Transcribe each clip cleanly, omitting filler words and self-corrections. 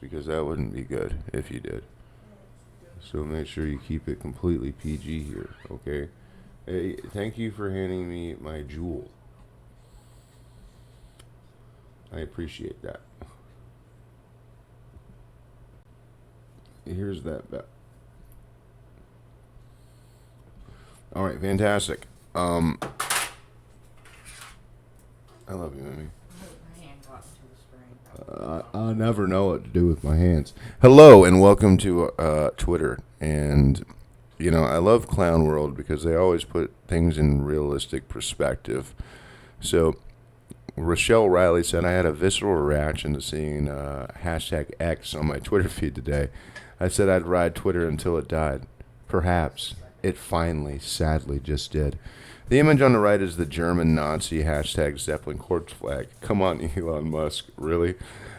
because that wouldn't be good if you did. So make sure you keep it completely PG here, okay? Hey, thank you for handing me my jewel. I appreciate that. Here's that bet. All right, fantastic. I love you, Mimi. I'll never know what to do with my hands. Hello and welcome to Twitter. And, you know, I love Clown World because they always put things in realistic perspective. So, Rochelle Riley said, I had a visceral reaction to seeing hashtag X on my Twitter feed today. I said I'd ride Twitter until it died. Perhaps it finally, sadly, just did. The image on the right is the German Nazi hashtag Zeppelin corpse flag. Come on, Elon Musk, really?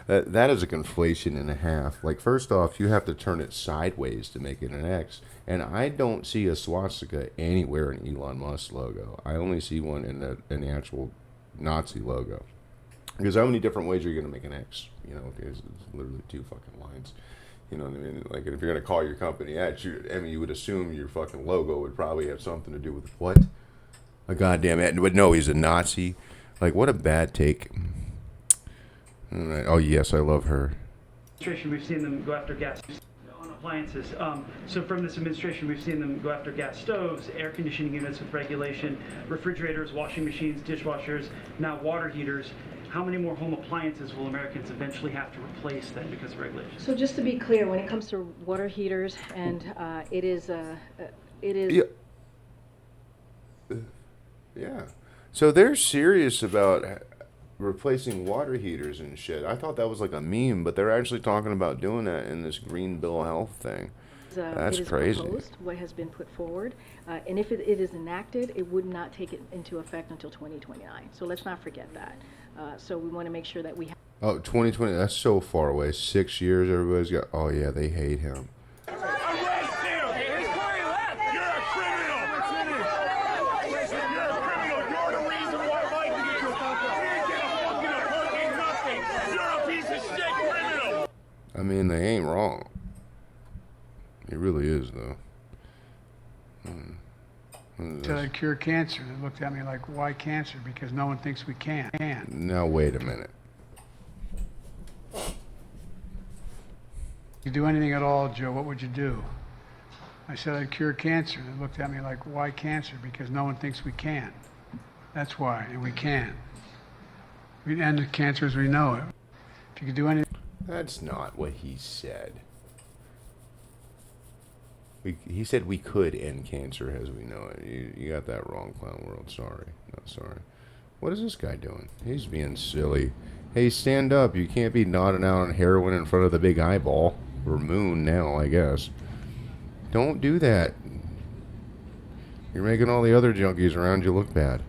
That is a conflation and a half. Like, first off, you have to turn it sideways to make it an X. And I don't see a swastika anywhere in Elon Musk's logo. I only see one in the actual Nazi logo. Because how many different ways are you going to make an X? You know, because it's literally two fucking lines. You know what I mean? Like, if you're going to call your company X, you would assume your fucking logo would probably have something to do with what? A goddamn X. But no, he's a Nazi. Like, what a bad take. Oh, yes, I love her. We've seen them go after gas on appliances. So from this administration, we've seen them go after gas stoves, air conditioning units with regulation, refrigerators, washing machines, dishwashers, now water heaters. How many more home appliances will Americans eventually have to replace then because of regulations? So just to be clear, when it comes to water heaters, and it is. Yeah. So they're serious about replacing water heaters and shit. I thought that was like a meme, but they're actually talking about doing that in this Green Bill Health thing. That's crazy. Proposed, what has been put forward, and if it is enacted, it would not take it into effect until 2029. So let's not forget that. So we want to make sure that we have. Oh, 2020, that's so far away. 6 years, everybody's got. Oh, yeah, they hate him. I mean, they ain't wrong. It really is, though. To cure cancer. They looked at me like, why cancer? Because no one thinks we can. Now, wait a minute. If you do anything at all, Joe, what would you do? I said I'd cure cancer. They looked at me like, why cancer? Because no one thinks we can. That's why, and we can. We'd end the cancer as we know it. If you could do anything. That's not what he said. He said we could end cancer as we know it. You got that wrong, Clown World. Sorry. Not sorry. What is this guy doing? He's being silly. Hey, stand up. You can't be nodding out on heroin in front of the big eyeball. Or moon now, I guess. Don't do that. You're making all the other junkies around you look bad.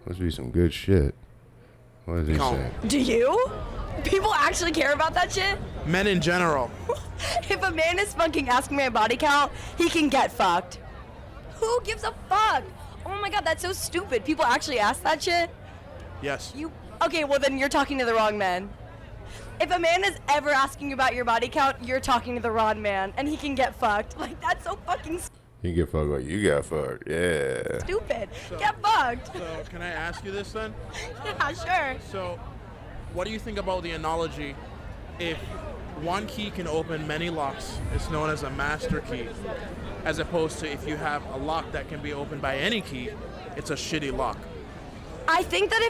Must be some good shit. What does he say? Do you? People actually care about that shit? Men in general. If a man is fucking asking my body count, he can get fucked. Who gives a fuck? Oh my god, that's so stupid. People actually ask that shit? Yes. Okay, well then you're talking to the wrong man. If a man is ever asking about your body count, you're talking to the wrong man, and he can get fucked. Like, that's so fucking You get fucked like you got fucked. Yeah. stupid. Get fucked. So, can I ask you this then? Yeah, sure. So, what do you think about the analogy? If one key can open many locks, it's known as a master key. As opposed to if you have a lock that can be opened by any key, it's a shitty lock. I think that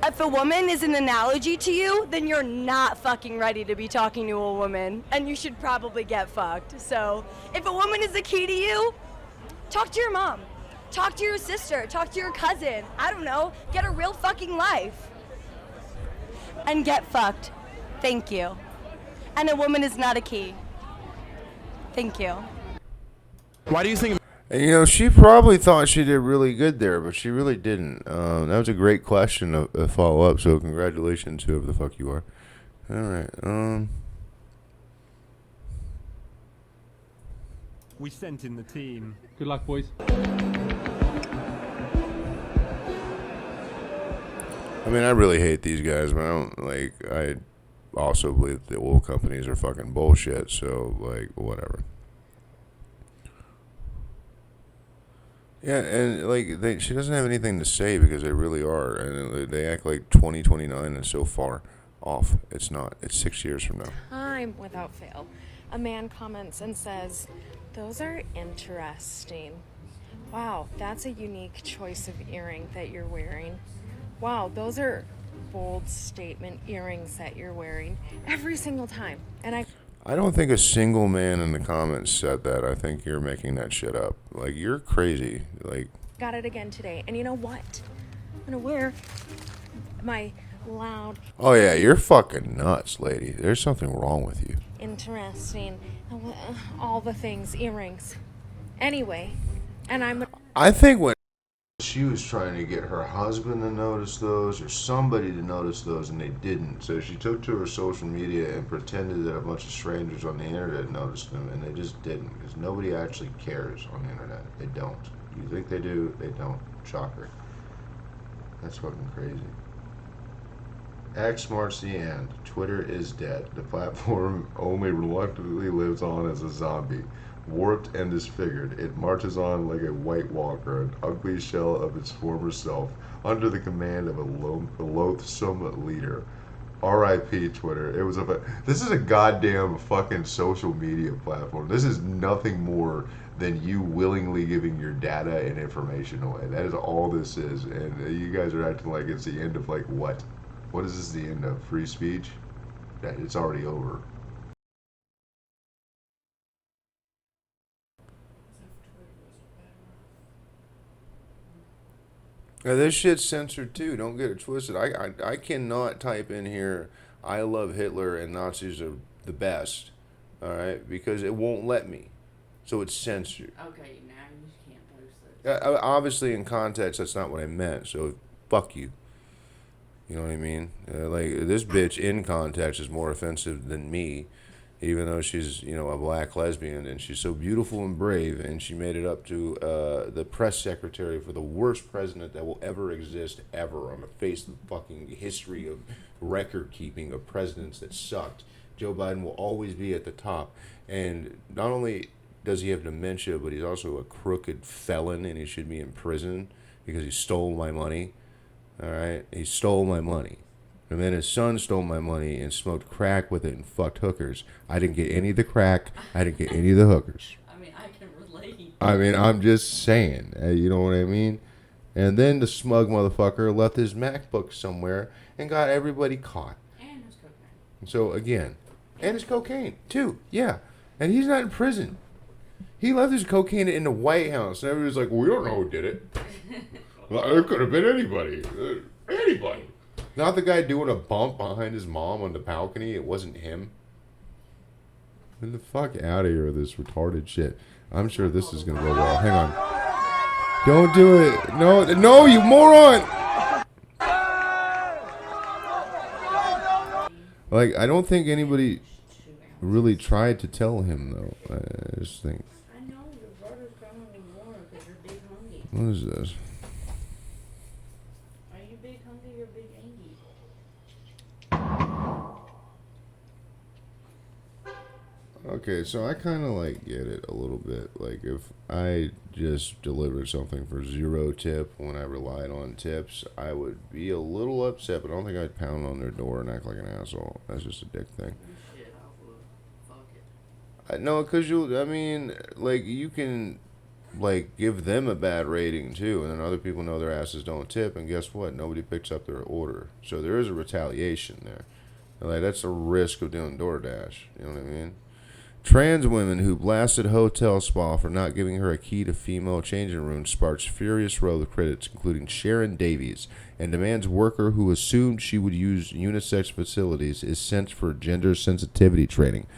if a woman is an analogy to you, then you're not fucking ready to be talking to a woman, and you should probably get fucked. So, if a woman is the key to you, talk to your mom. Talk to your sister. Talk to your cousin. I don't know. Get a real fucking life. And get fucked. Thank you. And a woman is not a key. Thank you. Why do you think... And, you know, she probably thought she did really good there, but she really didn't. That was a great question to follow up, so congratulations, whoever the fuck you are. All right. We sent in the team. Good luck, boys. I mean, I really hate these guys, but I don't, also believe that the oil companies are fucking bullshit. So like whatever. Yeah, and like she doesn't have anything to say because they really are, and they act like 2029 is so far off. It's not. It's 6 years from now. Time without fail. A man comments and says, "Those are interesting. Wow, that's a unique choice of earring that you're wearing. Wow, those are bold statement earrings that you're wearing." Every single time. And I don't think a single man in the comments said that. I think you're making that shit up. Like you're crazy. Like got it again today. And you know what? I'm gonna wear my loud, oh yeah, you're fucking nuts, lady. There's something wrong with you. interesting, all the things, earrings. Anyway, and I think when she was trying to get her husband to notice those or somebody to notice those and they didn't. So she took to her social media and pretended that a bunch of strangers on the internet noticed them and they just didn't because nobody actually cares on the internet. They don't. You think they do, they don't. Shocker. That's fucking crazy. X marks the end. Twitter is dead. The platform only reluctantly lives on as a zombie. Warped and disfigured, it marches on like a White Walker, an ugly shell of its former self, under the command of a loathsome leader. R.I.P. Twitter. This is a goddamn fucking social media platform. This is nothing more than you willingly giving your data and information away. That is all this is. And you guys are acting like it's the end of like what? What is this the end of? Free speech? It's already over. Now, this shit's censored too. Don't get it twisted. I cannot type in here, I love Hitler and Nazis are the best. All right? Because it won't let me. So it's censored. Okay, now you can't post those. Obviously, in context, that's not what I meant. So fuck you. You know what I mean? Like, this bitch in context is more offensive than me. Even though she's, a black lesbian and she's so beautiful and brave, and she made it up to the press secretary for the worst president that will ever exist ever on the face of the fucking history of record keeping of presidents that sucked. Joe Biden will always be at the top. And not only does he have dementia, but he's also a crooked felon and he should be in prison because he stole my money. All right? He stole my money. And then his son stole my money and smoked crack with it and fucked hookers. I didn't get any of the crack. I didn't get any of the hookers. I mean, I can relate. I mean, I'm just saying. You know what I mean? And then the smug motherfucker left his MacBook somewhere and got everybody caught. And his cocaine. So, again, and his cocaine, too. Yeah. And he's not in prison. He left his cocaine in the White House. And everybody's like, we don't know who did it. Well, it could have been anybody. Anybody. Not the guy doing a bump behind his mom on the balcony. It wasn't him. Get the fuck out of here with this retarded shit. I'm sure this is going to go well. Hang on. Don't do it. No, you moron. Like, I don't think anybody really tried to tell him, though. I just think. I know your brother's coming to war because you're big hungry. What is this? Are you big hungry or big angry? Okay, so I kind of like get it a little bit. Like if I just delivered something for 0 tip when I relied on tips, I would be a little upset, but I don't think I'd pound on their door and act like an asshole. That's just a dick thing. Shit, I would. Fuck it. No, because you can, like, give them a bad rating too, and then other people know their asses don't tip, and guess what? Nobody picks up their order. So there is a retaliation there. Like, that's a risk of doing DoorDash. You know what I mean? Trans women who blasted hotel spa for not giving her a key to female changing rooms sparks furious row of critics, including Sharon Davies, and demands worker who assumed she would use unisex facilities is sent for gender sensitivity training.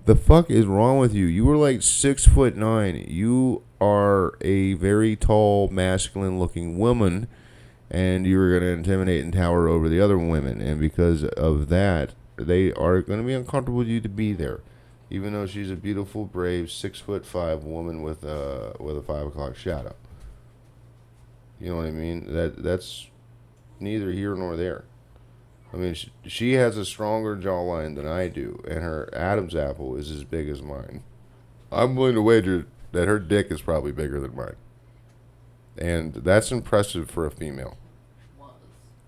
The fuck is wrong with you? You were like 6'9". You are a very tall, masculine-looking woman, and you were going to intimidate and tower over the other women. And because of that, they are going to be uncomfortable with you to be there. Even though she's a beautiful, brave, 6'5" woman with a 5 o'clock shadow. You know what I mean? That's neither here nor there. I mean, she has a stronger jawline than I do, and her Adam's apple is as big as mine. I'm willing to wager that her dick is probably bigger than mine. And that's impressive for a female.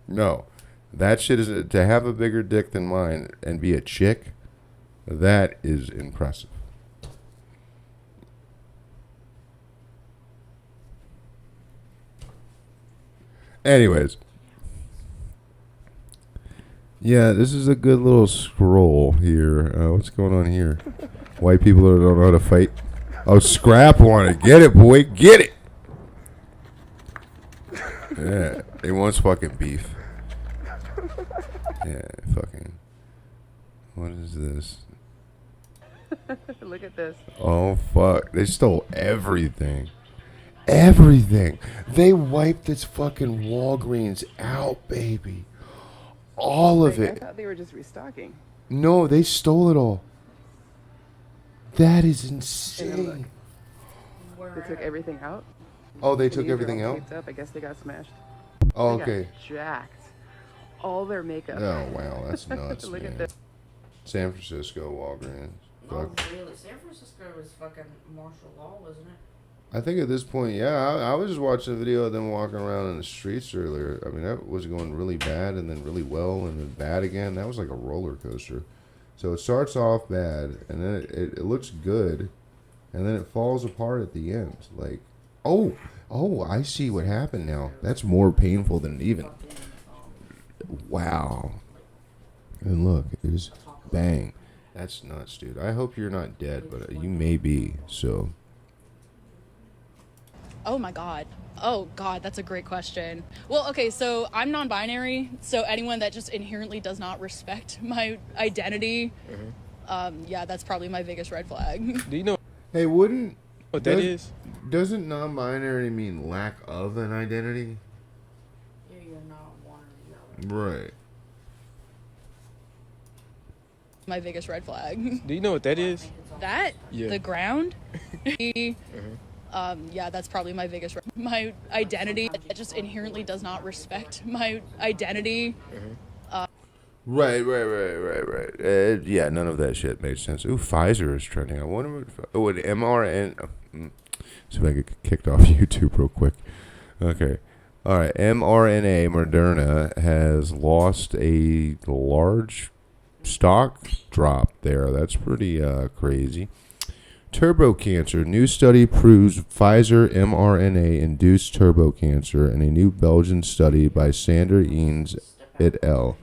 No. That shit is, to have a bigger dick than mine and be a chick, that is impressive. Anyways. Yeah, this is a good little scroll here. What's going on here? White people that don't know how to fight. Oh, Scrap want it. Get it, boy. Get it. Yeah, he wants fucking beef. Yeah, fucking. What is this? Look at this. Oh, fuck. They stole everything. Everything. They wiped this fucking Walgreens out, baby. All of it. I thought they were just restocking. No, they stole it all. That is insane. They took everything out. Oh, they And took these are everything all out? taped up. I guess they got smashed. Oh, They got okay. jacked. All their makeup. Oh, wow. That's nuts, Look man. at this. San Francisco Walgreens. Oh, Fuck. really? San Francisco was fucking martial law, wasn't it? I think at this point, yeah, I was just watching a video of them walking around in the streets earlier. I mean, that was going really bad and then really well and then bad again. That was like a roller coaster. So it starts off bad and then it looks good and then it falls apart at the end. Like, oh, I see what happened now. That's more painful than even. Wow. And look, it is bang. That's nuts, dude. I hope you're not dead, but you may be, so. Oh my God. Oh God, that's a great question. Well, okay, so I'm non-binary, so anyone that just inherently does not respect my identity, yeah, that's probably my biggest red flag. Do you know Hey, wouldn't what that is? Doesn't non-binary mean lack of an identity? Yeah, you're not one or the other. Right. My biggest red flag. Do you know what that is? That? Yeah. The ground? Yeah, that's probably my biggest my identity that just inherently does not respect my identity. Right. Yeah, none of that shit made sense. Ooh, Pfizer is trending. I wonder would mRNA. See if I get kicked off YouTube real quick. Okay. All right. mRNA Moderna has lost a large stock drop there. That's pretty crazy. Turbo cancer. New study proves Pfizer mRNA induced turbo cancer in a new Belgian study by Sander Eanes et al.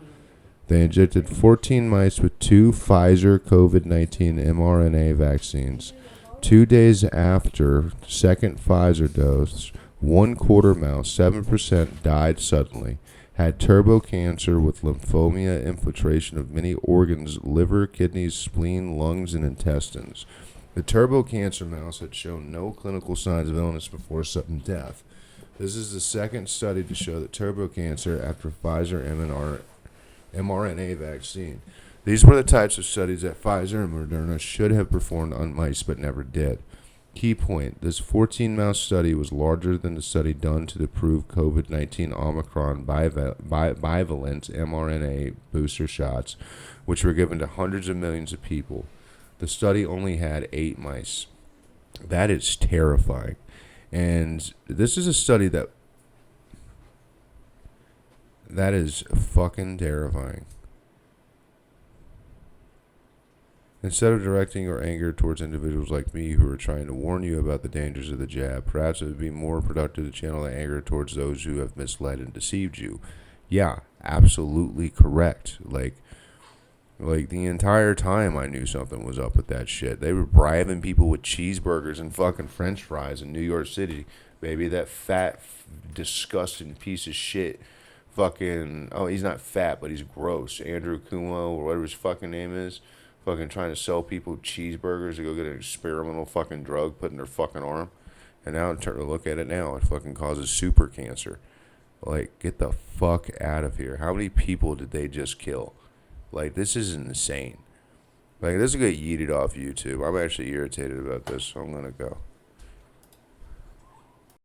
They injected 14 mice with 2 Pfizer COVID-19 mRNA vaccines. 2 days after second Pfizer dose, 1/4 mouse, 7%, died suddenly. Had turbo cancer with lymphoma infiltration of many organs, liver, kidneys, spleen, lungs, and intestines. The turbo cancer mouse had shown no clinical signs of illness before sudden death. This is the second study to show that turbo cancer after Pfizer mRNA vaccine. These were the types of studies that Pfizer and Moderna should have performed on mice but never did. Key point, this 14-mouse study was larger than the study done to prove COVID-19 Omicron bivalent mRNA booster shots, which were given to hundreds of millions of people. The study only had 8 mice. That is terrifying. And this is a study that is fucking terrifying. Instead of directing your anger towards individuals like me who are trying to warn you about the dangers of the jab, perhaps it would be more productive to channel the anger towards those who have misled and deceived you. Yeah, absolutely correct. Like the entire time I knew something was up with that shit. They were bribing people with cheeseburgers and fucking french fries in New York City. Baby, that fat, disgusting piece of shit. Fucking, oh, he's not fat, but he's gross. Andrew Cuomo, or whatever his fucking name is. Fucking trying to sell people cheeseburgers to go get an experimental fucking drug put in their fucking arm. And now I'm turning to look at it now. It fucking causes super cancer. Like, get the fuck out of here. How many people did they just kill? Like, this is insane. Like, this will get yeeted off YouTube. I'm actually irritated about this, so I'm going to go.